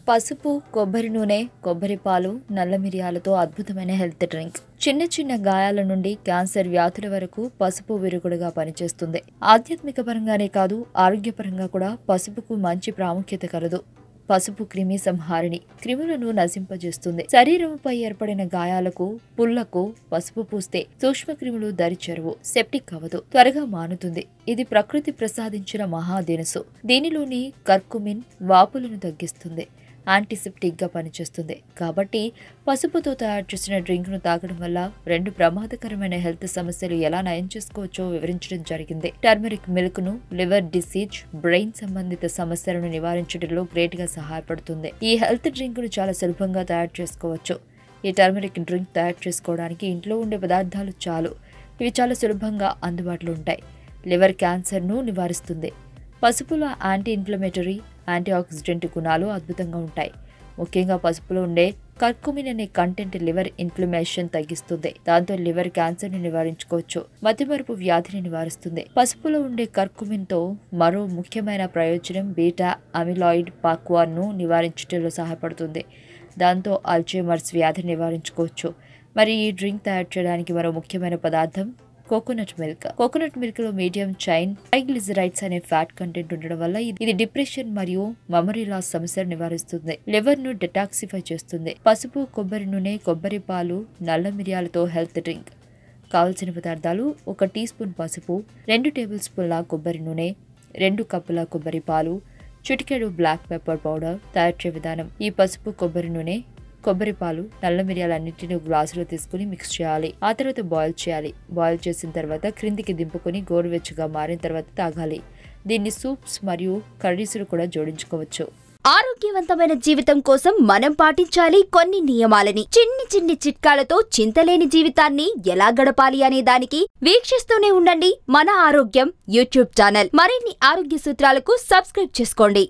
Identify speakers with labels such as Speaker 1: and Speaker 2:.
Speaker 1: పసుపు, కొబ్బరి నూనె, కొబ్బరి పాలు, నల్ల మిరియాలతో అద్భుతమైన హెల్త్ డ్రింక్. చిన్న చిన్న గాయాల నుండి క్యాన్సర్ వ్యాధుల వరకు పసుపు విరుగుడుగా పనిచేస్తుంది. ఆధ్యాత్మిక పరంగానే కాదు, ఆరోగ్యపరంగా కూడా పసుపుకు మంచి ప్రాముఖ్యత కలదు. పసుపు క్రిమి సంహారిణి, క్రిములను నశింపజేస్తుంది. శరీరంపై ఏర్పడిన గాయాలకు, పుళ్లకు పసుపు పూస్తే సూక్ష్మక్రిములు దరిచేరవు, సెప్టిక్ అవ్వదు, త్వరగా మానుతుంది. ఇది ప్రకృతి ప్రసాదించిన మహాదినుసు. దీనిలోని కర్కుమిన్ వాపులను తగ్గిస్తుంది, యాంటీసెప్టిక్ గా పనిచేస్తుంది. కాబట్టి పసుపుతో తయారు చేసిన డ్రింక్ ను తాగడం వల్ల 2 ప్రమాదకరమైన హెల్త్ సమస్యలు ఎలా నయం చేసుకోవచ్చో వివరించడం జరిగింది. టర్మరిక్ మిల్క్ ను లివర్ డిసీజ్, బ్రెయిన్ సంబంధిత సమస్యలను నివారించడంలో గ్రేట్ గా సహాయపడుతుంది. ఈ హెల్త్ డ్రింక్ ను చాలా సులభంగా తయారు చేసుకోవచ్చు. ఈ టర్మరిక్ డ్రింక్ తయారు చేసుకోవడానికి ఇంట్లో ఉండే పదార్థాలు చాలు. ఇవి చాలా సులభంగా అందుబాటులో ఉంటాయి. లివర్ క్యాన్సర్ ను నివారిస్తుంది. పసుపులో యాంటీ ఇన్ఫ్లమేటరీ, యాంటీ ఆక్సిడెంట్ గుణాలు అద్భుతంగా ఉంటాయి. ముఖ్యంగా పసుపులో ఉండే కర్కుమిన్ అనే కంటెంట్ లివర్ ఇన్ఫ్లమేషన్ తగ్గిస్తుంది. దాంతో లివర్ క్యాన్సర్ ని నివారించుకోవచ్చు. మతిమరుపు వ్యాధిని నివారిస్తుంది. పసుపులో ఉండే కర్కుమిన్ తో మరో ముఖ్యమైన ప్రయోజనం బీటా అమిలాయిడ్ పాక్వాన్ ను నివారించడంలో సహాయపడుతుంది. దాంతో అల్జైమర్స్ వ్యాధిని నివారించుకోవచ్చు. మరి ఈ డ్రింక్ తయారు చేయడానికి మరో ముఖ్యమైన పదార్థం కోకోనట్ మిల్క్. కోకోనట్ మిల్క్ లో మీడియం చైన్ ట్రైగ్లిజరైడ్స్ అనే ఫ్యాట్ కంటెంట్ ఉండడం వల్ల ఇది డిప్రెషన్ మరియు మెమరీ లాస్ సమస్యను నివారిస్తుంది. లివర్ ను డెటాక్సిఫై చేస్తుంది. పసుపు, కొబ్బరి నూనె, కొబ్బరి పాలు, నల్ల మిరియాలతో హెల్త్ డ్రింక్. కావలసిన పదార్థాలు: 1 టీ స్పూన్ పసుపు, 2 టేబుల్ స్పూన్ల కొబ్బరి నూనె, 2 కప్పుల కొబ్బరి పాలు, చిటికెడు బ్లాక్ పెప్పర్ పౌడర్. తయారు చేసే విధానం: ఈ పసుపు, కొబ్బరి నూనె, కొబ్బరి పాలు, నల్ల మిరియాలన్నింటినీ గ్లాసులో తీసుకుని మిక్స్ చేయాలి. ఆ తర్వాత బాయిల్ చేయాలి. బాయిల్ చేసిన తర్వాత క్రిందికి దింపుకొని గోరువెచ్చగా మారిన తర్వాత తాగాలి. దీన్ని సూప్స్ మరియు కర్రీస్లు కూడా జోడించుకోవచ్చు.
Speaker 2: ఆరోగ్యవంతమైన జీవితం కోసం మనం పాటించాలి కొన్ని నియమాలని. చిన్ని చిన్ని చిట్కాలతో చింతలేని జీవితాన్ని ఎలా గడపాలి అనే దానికి వీక్షిస్తూనే ఉండండి మన ఆరోగ్యం యూట్యూబ్ ఛానల్. మరిన్ని ఆరోగ్య సూత్రాలకు సబ్స్క్రైబ్ చేసుకోండి.